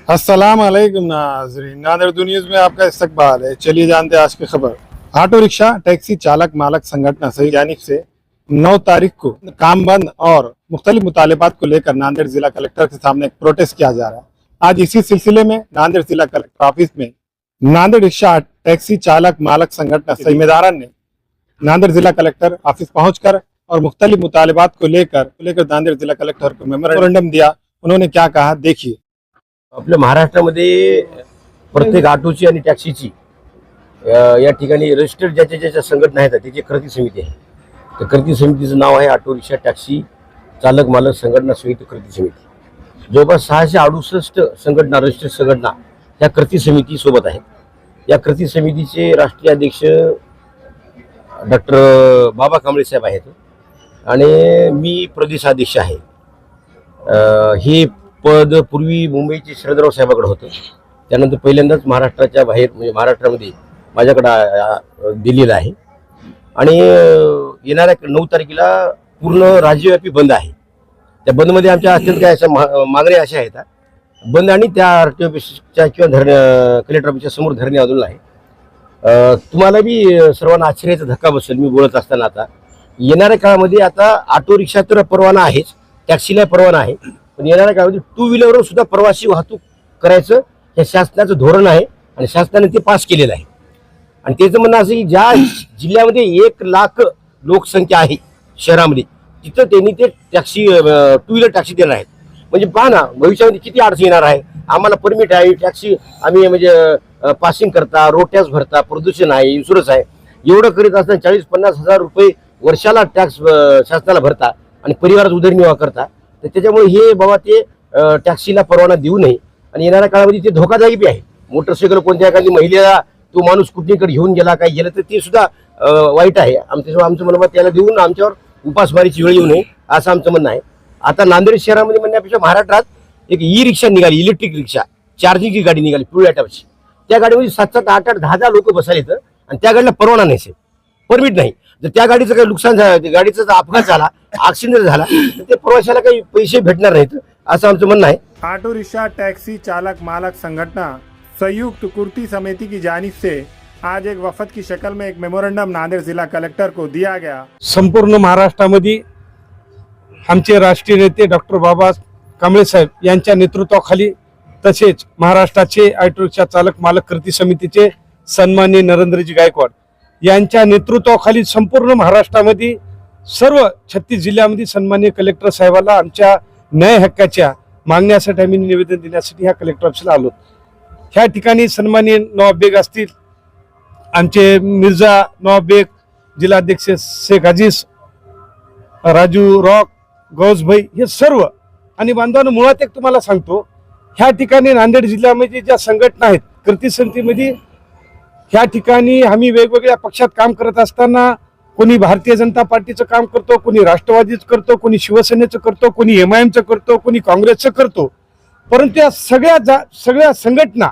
अस्सलाम वालेकुम नाज़रीन, नादिर न्यूज़ में आपका इस्तकबाल है। चलिए जानते हैं आज की खबर। ऑटो रिक्शा टैक्सी चालक मालक संगठन सही जानिब से 9 तारीख को काम बंद और मुख्तलिफ मुतालबात को लेकर नांदेड़ जिला कलेक्टर के सामने एक प्रोटेस्ट किया जा रहा है। आज इसी सिलसिले में नांदेड़ जिला कलेक्टर ऑफिस में नांदेड़ रिक्शा टैक्सी चालक मालक संगठन जिम्मेदारान ने नांदेड़ जिला कलेक्टर ऑफिस पहुंचकर और मुख्तलिफ मुतालबात को लेकर नांदेड़ जिला कलेक्टर को मेमोरेंडम दिया। उन्होंने क्या कहा देखिए। आपल्या महाराष्ट्रामध्ये प्रत्येक ऑटोची आणि टॅक्सीची या ठिकाणी रजिस्टर्ड ज्याच्या ज्याच्या संघटना आहेत त्याची कृती समिती आहे। त्या कृती समितीचं नाव आहे ऑटो रिक्षा टॅक्सी चालक मालक संघटना संयुक्त कृती समिती। जवळपास 668 संघटना रजिस्टर्ड संघटना या कृती समिती सोबत आहेत। या कृती समितीचे राष्ट्रीय अध्यक्ष डॉक्टर बाबा कांबळे साहेब आहेत आणि मी प्रदेशाध्यक्ष आहे। हे पद पूर्वी मुंबईचे शरदराव साहेबांकडे होतं, त्यानंतर पहिल्यांदाच महाराष्ट्राच्या बाहेर म्हणजे महाराष्ट्रामध्ये माझ्याकडे दिलेलं आहे आणि येणाऱ्या 9 तारखेला पूर्ण राज्यव्यापी बंद आहे। त्या बंदमध्ये आमच्या अत्यंत काय अशा मागण्या अशा आहेत बंद आणि त्या आरटीओ ऑफिसच्या किंवा कलेक्टर ऑफिसच्या समोर धरणे आंदोलन आहे। तुम्हाला बी सर्वांना आश्चर्याचा धक्का बसेल मी बोलत असताना। आता येणाऱ्या काळामध्ये आता ऑटो रिक्षा तर परवाना आहेच, टॅक्सीला परवाना आहे, पण येणाऱ्या काळामध्ये 2 व्हीलरवर सुद्धा प्रवासी वाहतूक करायचं हे शासनाचं धोरण आहे आणि शासनाने ते पास केलेलं आहे। आणि त्याचं म्हणणं असं की ज्या जिल्ह्यामध्ये 1 लाख लोकसंख्या आहे शहरामध्ये तिथं त्यांनी ते टॅक्सी 2 व्हीलर टॅक्सी देणार आहेत। म्हणजे पहा ना भविष्यामध्ये किती अडचण येणार आहे। आम्हाला परमिट आहे, टॅक्सी आम्ही म्हणजे पासिंग करता, रोड टॅक्स भरता, प्रदूषण आहे, इन्शुरन्स आहे, एवढं करीत असताना 40-50 हजार रुपये वर्षाला टॅक्स शासनाला भरता आणि परिवाराचा उदरनिर्वाह करता। तर त्याच्यामुळे हे बाबा ते टॅक्सीला परवाना देऊ नये आणि येणाऱ्या काळामध्ये ते धोकादायक बी आहे। मोटरसायकल कोणत्या एखादी महिलेला तो माणूस कुठलीकडे घेऊन गेला काय गेलं तर ते सुद्धा वाईट आहे। आमचं म्हणणं त्याला देऊन आमच्यावर उपासमारीची वेळ येऊ नये असं आमचं म्हणणं आहे। आता नांदेड शहरामध्ये म्हणण्यापेक्षा महाराष्ट्रात एक ई रिक्षा निघाली, इलेक्ट्रिक रिक्षा चार्जिंगची गाडी निघाली पिवळ्या टाईपची। त्या गाडीमध्ये 7-7, 8-8, 10-10 लोक बसायला येतं आणि त्या गाडीला परवाना नाही, परमिट नाही। जर त्या गाडीचं काही नुकसान झालं, गाडीचा जर अपघात झाला, ऍक्सिडेंट झाला तर ते प्रवाशाला काही पैसे भेटणार नाहीत असं आमचं म्हणणं आहे। ऑटो रिक्शा टैक्सी चालक मालक संगठना संयुक्त कृति समिति की जानिब से आज एक वफद की शक्ल में एक मेमोरेंडम नांदेड़ जिला कलेक्टर को दिया गया। संपूर्ण महाराष्ट्रामध्ये आमचे राष्ट्रीय नेते डॉक्टर बाबा कांबळे साहेब यांच्या नेतृत्वाखाली तसेच महाराष्ट्राचे ऑटो रिक्षा चालक मालक कृती समितीचे सन्माननीय नरेंद्रजी गायकवाड यांच्या नेतृत्वाखाली संपूर्ण महाराष्ट्रामध्ये सर्व 36 जिल्ह्यामध्ये सन्माननीय कलेक्टर साहेबाला आमच्या न्याय हक्काच्या मागण्यासाठी आम्ही निवेदन देण्यासाठी ह्या कलेक्टर ऑफिसला आलो। ह्या ठिकाणी सन्माननीय नवाब बेग असतील, आमचे मिर्झा नवाब बेग, जिल्हाध्यक्ष शेख अजीज, राजू रॉक, गौसभाई हे सर्व आणि बांधवांनो मुळात एक तुम्हाला सांगतो ह्या ठिकाणी नांदेड जिल्ह्यामध्ये ज्या संघटना आहेत कृती समितीमध्ये ह्या ठिकाणी आम्ही वेगवेगळ्या पक्षात काम करत असताना कोणी भारतीय जनता पार्टीचं काम करतो, कोणी राष्ट्रवादीचं करतो, कोणी शिवसेनेचं करतो, कोणी MIMचं करतो, कोणी काँग्रेसचं करतो, परंतु या सगळ्या संघटना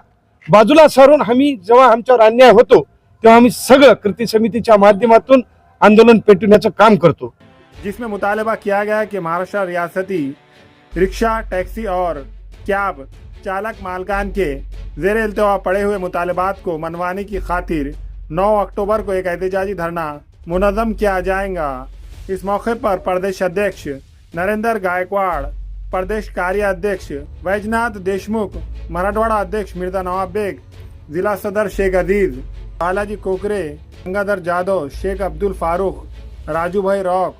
बाजूला सारून आम्ही जेव्हा आमच्यावर अन्याय होतो तेव्हा आम्ही सगळं कृती समितीच्या माध्यमातून आंदोलन पेटवण्याचं काम करतो। जिसमें मुतालबा किया गया कि महाराष्ट्र रियासती रिक्शा टैक्सी और कैब चालक मालकान के ज़ेर इल्तवा पड़े हुए मुतालबात को मनवाने की खातिर 9 अक्टूबर को एक एहतजाजी धरना मुनज़्ज़म किया जाएगा। इस मौके पर प्रदेश अध्यक्ष नरेंद्र गायकवाड़, प्रदेश कार्य अध्यक्ष वैजनाथ देशमुख, मराठवाड़ा अध्यक्ष मिर्जा नवाब बेग, जिला सदर शेख अजीज, बालाजी कोकरे, गंगाधर जादव, शेख अब्दुल फारूक, राजू भाई रॉक,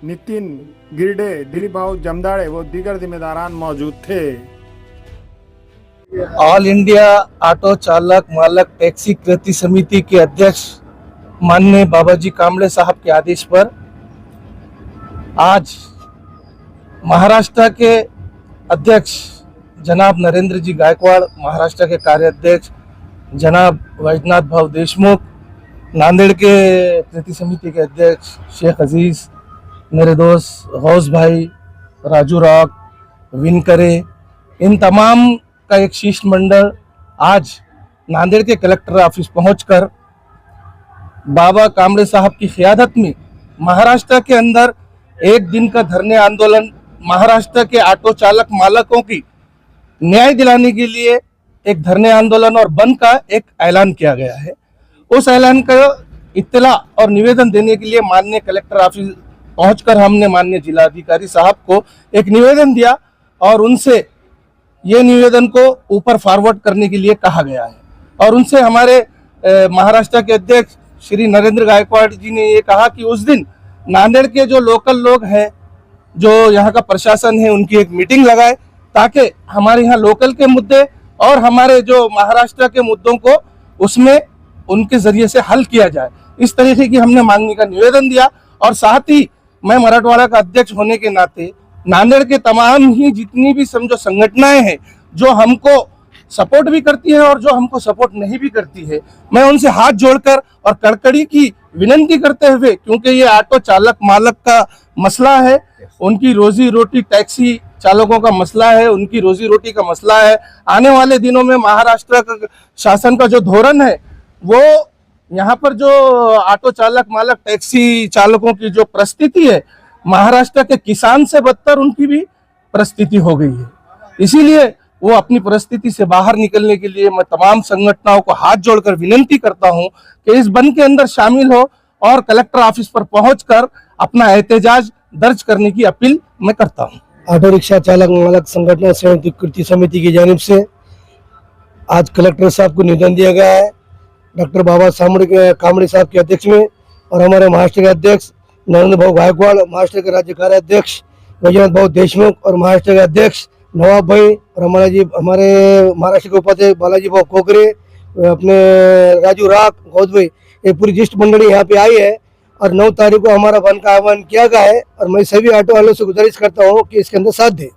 नितिन गिरडे, दिलीप भाऊ जमदाड़े व दीगर जिम्मेदारान मौजूद थे। ऑल इंडिया ऑटो चालक मालक टैक्सी कृति समिति के अध्यक्ष माननीय बाबाजी कांबळे साहब के आदेश पर आज महाराष्ट्र के अध्यक्ष जनाब नरेंद्र जी गायकवाड़, महाराष्ट्र के कार्याध्यक्ष जनाब वैजनाथ भाऊ देशमुख, नांदेड़ के कृति समिति के अध्यक्ष शेख अजीज, मेरे दोस्त गौस भाई, राजू रॉक, विनकरे, इन तमाम का एक शिष्टमंडल आज नांदेड़ के कलेक्टर ऑफिस पहुंचकर बाबा कांबळे साहब की क़ियादत में महाराष्ट्र के अंदर 1 दिन का धरने आंदोलन महाराष्ट्र के ऑटो चालक मालकों की न्याय दिलाने के लिए एक धरने आंदोलन और बंद का एक ऐलान किया गया है। उस ऐलान का इत्तला और निवेदन देने के लिए माननीय कलेक्टर ऑफिस पहुंचकर हमने माननीय जिलाधिकारी साहब को एक निवेदन दिया और उनसे ये निवेदन को ऊपर फॉरवर्ड करने के लिए कहा गया है। और उनसे हमारे महाराष्ट्र के अध्यक्ष श्री नरेंद्र गायकवाड़ जी ने ये कहा कि उस दिन नांदेड़ के जो लोकल लोग हैं, जो यहाँ का प्रशासन है, उनकी एक मीटिंग लगाए ताकि हमारे यहाँ लोकल के मुद्दे और हमारे जो महाराष्ट्र के मुद्दों को उसमें उनके जरिए से हल किया जाए। इस तरीके की हमने मांगने का निवेदन दिया। और साथ ही मैं मराठवाड़ा का अध्यक्ष होने के नाते नांदेड़ के तमाम ही जितनी भी समझो संगठनाएं हैं जो हमको सपोर्ट भी करती है और जो हमको सपोर्ट नहीं भी करती है, मैं उनसे हाथ जोड़कर और कड़कड़ी की विनंती करते हुए, क्योंकि ये ऑटो चालक मालक का मसला है, उनकी रोजी रोटी, टैक्सी चालकों का मसला है, उनकी रोजी रोटी का मसला है। आने वाले दिनों में महाराष्ट्र का शासन का जो धोरण है वो यहाँ पर जो ऑटो चालक मालक टैक्सी चालकों की जो परिस्थिति है, महाराष्ट्र के किसान से बदतर उनकी भी परिस्थिति हो गई है। इसीलिए वो अपनी परिस्थिति से बाहर निकलने के लिए मैं तमाम संगठनों को हाथ जोड़कर विनंती करता हूं कि इस बंद के अंदर शामिल हो और कलेक्टर ऑफिस पर पहुंचकर अपना एहतजाज दर्ज करने की अपील मैं करता हूं। ऑटो रिक्शा चालक मालक संगठन संयुक्त कृति समिति की जानिब से आज कलेक्टर साहब को निवेदन दिया गया है, डॉक्टर बाबा कामड़े साहब के अध्यक्ष में, और हमारे महाराष्ट्र के अध्यक्ष नरेंद्र भाऊ गायकवाड़, महाराष्ट्र के राज्य कार्याध्यक्ष वैजनाथ भाऊ देशमुख और महाराष्ट्र के अध्यक्ष नवाब भाई और हमारे महाराष्ट्र के उपाध्यक्ष बालाजी भाऊ कोकरे, अपने राजू राख, गौद भाई, ये पूरी ज्येष्ठ मंडली यहाँ पे आई है। और 9 तारीख को हमारा बंद का आह्वान किया गया है और मैं सभी ऑटो वालों से गुजारिश करता हूँ कि इसके अंदर साथ दें।